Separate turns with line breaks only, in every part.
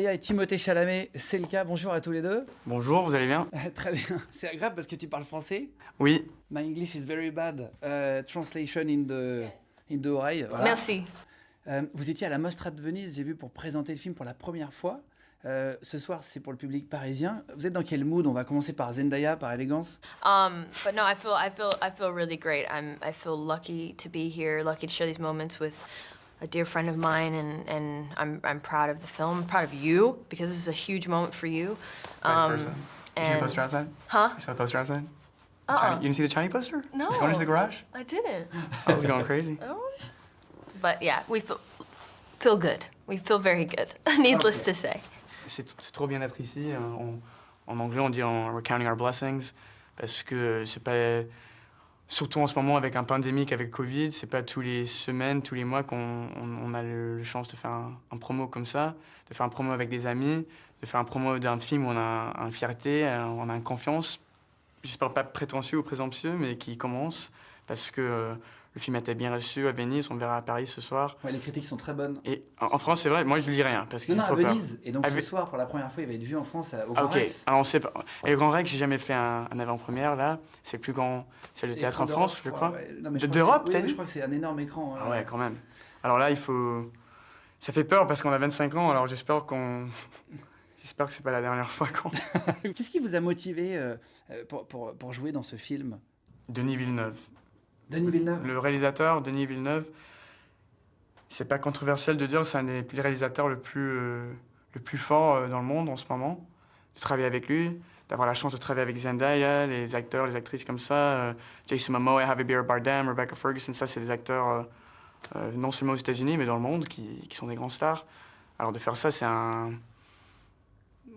Et Timothée Chalamet, c'est le cas. Bonjour à tous les deux.
Bonjour, vous allez bien?
Très bien. C'est agréable parce que tu parles français.
Oui.
My English is very bad. Translation in the oreille. Voilà.
Merci.
Vous étiez à la Mostra de Venise, j'ai vu, pour présenter le film pour la première fois. Ce soir, c'est pour le public parisien. Vous êtes dans quel mood? On va commencer par Zendaya, par élégance.
But no, I feel really great. I feel lucky to be here, lucky to share these moments with a dear friend of mine, and I'm proud of the film, proud of you, because this is a huge moment for you.
Vice versa. You see the
and-
poster outside?
Huh?
You saw the poster outside?
Uh-uh.
You didn't see the Chinese poster?
No.
Going into the garage?
I didn't.
I was going crazy.
Oh. But yeah, we feel good. We feel very good, needless to say.
C'est trop bien d'être ici. En anglais, on dit we're counting our blessings, parce que c'est pas... Surtout en ce moment, avec un pandémique, avec Covid, c'est pas tous les semaines, tous les mois qu'on a le chance de faire un promo comme ça, de faire un promo avec des amis, de faire un promo d'un film où on a une fierté, on a une confiance, j'espère pas prétentieux ou présomptueux, mais qui commence, parce que le film a été bien reçu à Venise, on le verra à Paris ce soir.
Ouais, les critiques sont très bonnes.
Et en France, c'est vrai, moi je lis rien, parce que
Non,
j'ai
à
trop peur.
Venise. Et donc
À
ce
Ve-
soir, pour la première fois, il va être vu en France au
Ah,
Grand
ok,
Rex.
alors on sait pas. Et le Grand Rex, j'ai jamais fait un avant-première, là. C'est le plus grand, c'est le
Et
théâtre en
d'Europe,
France, je crois.
ouais. Non, mais je crois que
D'Europe,
c'est-
t'as
oui,
dit?
je crois que c'est un énorme écran.
Ah ouais, quand même. Alors là, il faut... Ça fait peur parce qu'on a 25 ans, alors j'espère J'espère que c'est pas la dernière fois qu'on...
Qu'est-ce qui vous a motivé pour jouer dans ce film?
Denis Villeneuve.
Denis Villeneuve.
Le réalisateur, Denis Villeneuve, c'est pas controversiel de dire, c'est un des réalisateurs le plus fort dans le monde en ce moment. De travailler avec lui, d'avoir la chance de travailler avec Zendaya, les acteurs, les actrices comme ça, Jason Momoa, Javier Bardem, Rebecca Ferguson, ça c'est des acteurs non seulement aux États-Unis mais dans le monde qui sont des grands stars. Alors de faire ça, c'est un...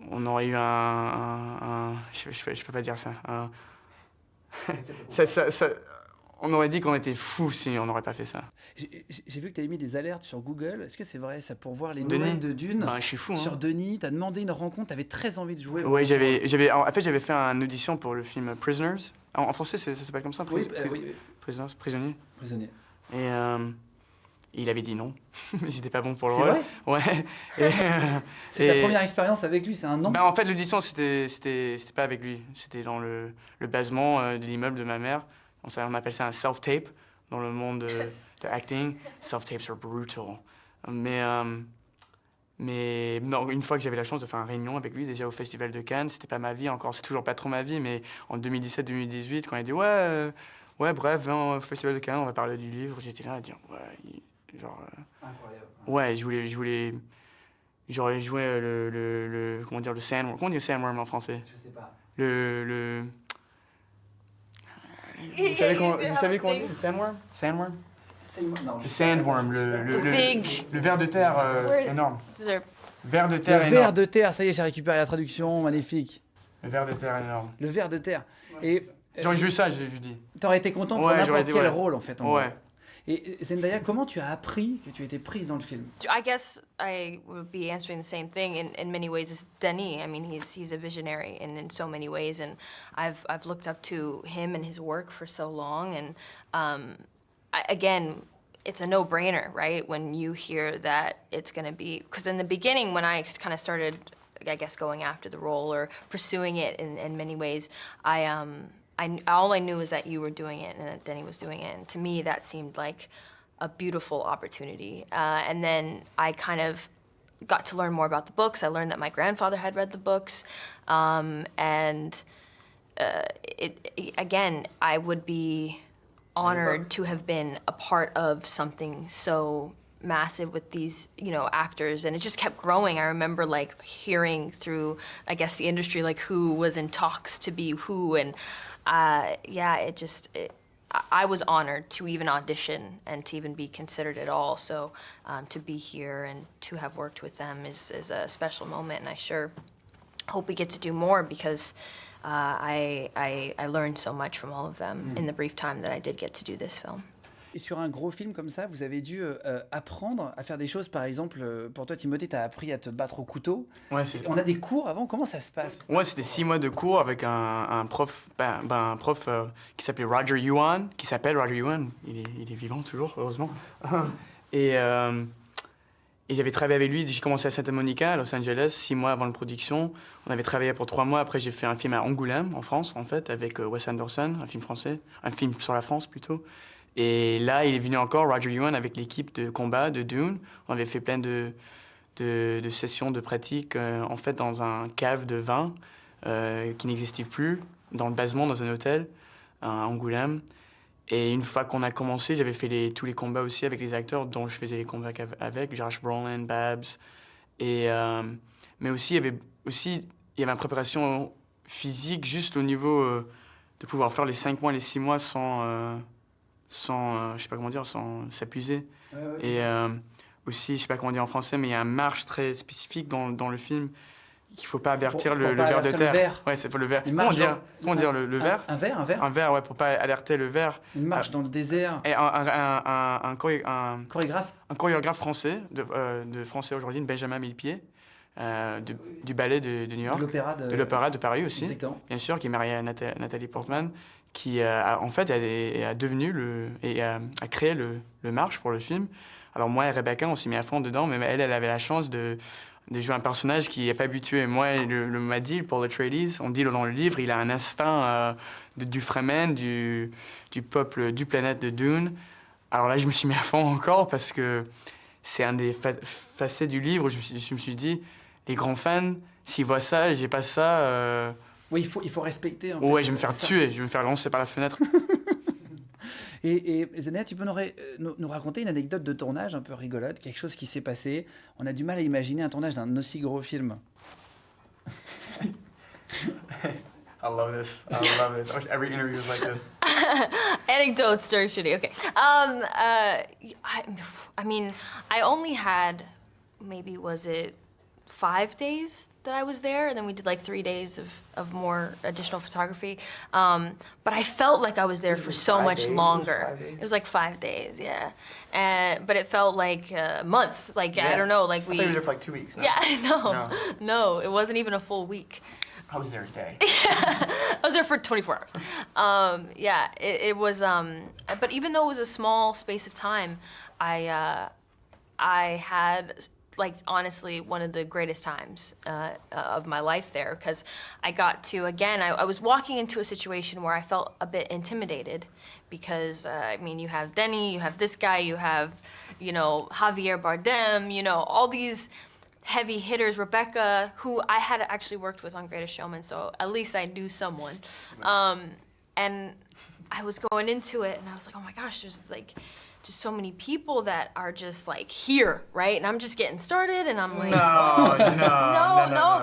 On aurait eu je peux pas dire ça. On aurait dit qu'on était fous si on n'aurait pas fait ça.
J'ai vu que tu avais mis des alertes sur Google. Est-ce que c'est vrai ça, pour voir les
Denis
nouvelles de Dune?
Ben, je suis fou, hein.
Sur Denis, tu as demandé une rencontre, tu avais très envie de jouer.
Oui, en fait, j'avais fait une audition pour le film Prisoners. En français, ça s'appelle comme ça,
Oui, oui.
Prisonnier.
Prisonnier.
Et il avait dit non. J'étais pas bon pour le
C'est
rôle.
vrai?
Ouais.
C'est ta première expérience avec lui, c'est un nom?
Ben, en fait, l'audition, c'était pas avec lui. C'était dans le basement de l'immeuble de ma mère. On appelle ça un self-tape dans le monde de acting. Self-tapes are brutal. Mais non, une fois que j'avais la chance de faire une réunion avec lui, déjà au Festival de Cannes, c'était pas ma vie encore, c'est toujours pas trop ma vie, mais en 2017-2018, quand il a dit ouais, bref, viens au Festival de Cannes, on va parler du livre, j'étais là à dire
Incroyable.
ouais, j'aurais joué comment dire, le sandworm. Comment on dit le sandworm en français?
Je sais pas.
Vous savez qu'on dit le sandworm? Sandworm?
Non,
Le sandworm, le ver de terre énorme.
Deserve.
Ver de
Le
terre
ver
énorme.
de terre, ça y est, j'ai récupéré la traduction, magnifique.
Le ver de terre énorme.
Le ver de terre. Et
J'aurais joué ça, je dis.
t'aurais été content pour
Ouais, j'aurais
n'importe
dit,
quel
ouais.
rôle en fait. En
Ouais.
gros. Et Zendaya, comment tu as appris que tu étais prise dans le film?
I guess I would be answering the same thing in many ways as Denis. I mean, he's a visionary in so many ways, and I've looked up to him and his work for so long. And again, it's a no-brainer, right? When you hear that it's going to be, because in the beginning, when I kind of started, I guess, going after the role or pursuing it in many ways, all I knew was that you were doing it and that Denny was doing it. And to me, that seemed like a beautiful opportunity. And then I kind of got to learn more about the books. I learned that my grandfather had read the books. Again, I would be honored to have been a part of something so massive with these, actors, and it just kept growing. I remember hearing through, I guess, the industry, who was in talks to be who, and I was honored to even audition and to even be considered at all. So to be here and to have worked with them is a special moment, and I sure hope we get to do more because I learned so much from all of them in the brief time that I did get to do this film.
Et sur un gros film comme ça, vous avez dû apprendre à faire des choses. Par exemple, pour toi, Timothée, tu as appris à te battre au couteau.
Ouais,
On a des cours avant. Comment ça se passe?
Ouais, c'était 6 mois de cours avec un prof, qui s'appelait Roger Yuan, qui s'appelle Roger Yuan. Il est vivant toujours, heureusement. Et Et j'avais travaillé avec lui, j'ai commencé à Santa Monica, à Los Angeles, 6 mois avant la production. On avait travaillé pour 3 mois, après j'ai fait un film à Angoulême, en France, en fait, avec Wes Anderson, un film français, un film sur la France plutôt. Et là, il est venu encore, Roger Ewan, avec l'équipe de combat de Dune. On avait fait plein de sessions de pratique, en fait, dans un cave de vin qui n'existait plus, dans le basement, dans un hôtel, à Angoulême. Et une fois qu'on a commencé, j'avais fait tous les combats aussi avec les acteurs dont je faisais les combats avec, Josh Brolin, Babs. Mais aussi, il y avait une préparation physique juste au niveau de pouvoir faire les 5 mois, les 6 mois sans je sais pas comment dire, sans s'abuser.
Ouais, ouais.
Et aussi, je sais pas comment dire en français, mais il y a une marche très spécifique dans le film qu'il faut pas avertir
Pour
le
pas
ver de
avertir le
terre.
ver.
Ouais, c'est pour le ver.
Il
Comment
marche
dire, comment dire le ver?
Un verre, un verre.
Un ver, ouais, pour pas alerter le ver.
Une marche dans le désert.
Et un
Chorégraphe.
chorégraphe français, de français aujourd'hui, Benjamin Millepied, du ballet de New York, de l'opéra de Paris aussi,
Exactement.
bien sûr, qui est marié à Nathalie Portman, qui en fait a créé le marche pour le film. Alors moi et Rebecca, on s'est mis à fond dedans, mais elle avait la chance de jouer un personnage qui n'est pas habitué. Moi, le Madil, pour le Atreides, on dit dans le livre, il a un instinct du Fremen, du peuple du planète de Dune. Alors là, je me suis mis à fond encore parce que c'est un des facettes du livre où je me suis dit, les grands fans, s'ils voient ça et j'ai pas ça...
Oui, il faut respecter. En fait,
ouais, je vais me faire
c'est ça.
tuer, je vais me faire lancer par la fenêtre.
Et Zendaya, tu peux nous raconter une anecdote de tournage un peu rigolote, quelque chose qui s'est passé. On a du mal à imaginer un tournage d'un aussi gros film.
I love this. I love this. I wish every interview was like this.
Anecdotes during shooting. Okay. I mean, I only had maybe was it 5 days that I was there, and then we did like 3 days of more additional photography. But I felt like I was there for so much longer. It was like 5 days, yeah. But it felt like a month. Like I don't know, like
I thought you were there for like 2 weeks. No?
Yeah, no, it wasn't even a full week.
I was there a day.
I was there for 24 hours. Yeah, it was. But even though it was a small space of time, I had, like, honestly, one of the greatest times of my life there, because I got to, again, I was walking into a situation where I felt a bit intimidated because, I mean, you have Denny, you have this guy, you have, Javier Bardem, all these heavy hitters, Rebecca, who I had actually worked with on Greatest Showman, so at least I knew someone. And I was going into it, and I was like, oh my gosh, there's like just so many people that are just like here, right? And I'm just getting started, and I'm like, no,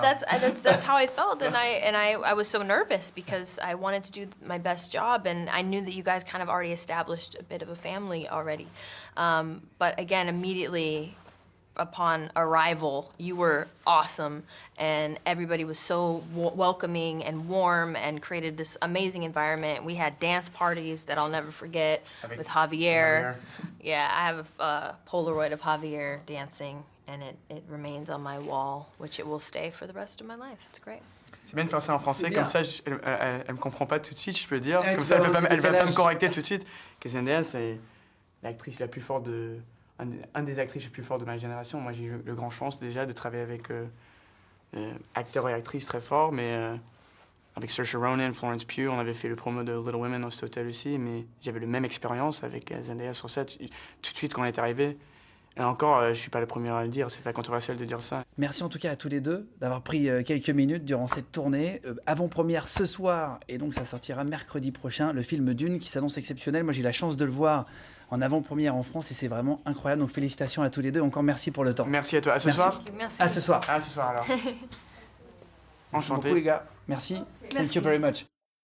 that's how I felt, and I was so nervous because I wanted to do my best job, and I knew that you guys kind of already established a bit of a family already. But again, immediately upon arrival, you were awesome, and everybody was so welcoming and warm and created this amazing environment. We had dance parties that I'll never forget with Javier. Yeah, I have a Polaroid of Javier dancing, and it remains on my wall, which it will stay for the rest of my life. It's great.
C'est bien de faire ça en français,
C'est
comme
bien.
ça, elle me comprend pas tout de suite, je peux dire.
Ouais,
Comme
tu
ça,
vas
elle va
avoir un petit
pas me
décalage.
correcter tout de suite. Que Zendaya, c'est l'actrice la plus forte un des actrices les plus fortes de ma génération. Moi, j'ai eu le grand chance déjà de travailler avec acteurs et actrices très forts, mais avec Saoirse Ronan, Florence Pugh, on avait fait le promo de Little Women dans cet hôtel aussi, mais j'avais la même expérience avec Zendaya sur set tout de suite quand on est arrivé. Et encore, je suis pas le premier à le dire, c'est pas controversiel de dire ça.
Merci en tout cas à tous les deux d'avoir pris quelques minutes durant cette tournée. Avant-première ce soir, et donc ça sortira mercredi prochain, le film Dune qui s'annonce exceptionnel. Moi j'ai eu la chance de le voir en avant-première en France et c'est vraiment incroyable. Donc félicitations à tous les deux. Encore merci pour le temps.
Merci à toi. À ce
Merci.
soir?
Merci.
À ce soir.
À ce soir alors.
Merci
Enchanté.
beaucoup les gars. Merci. Thank
Merci.
you very much.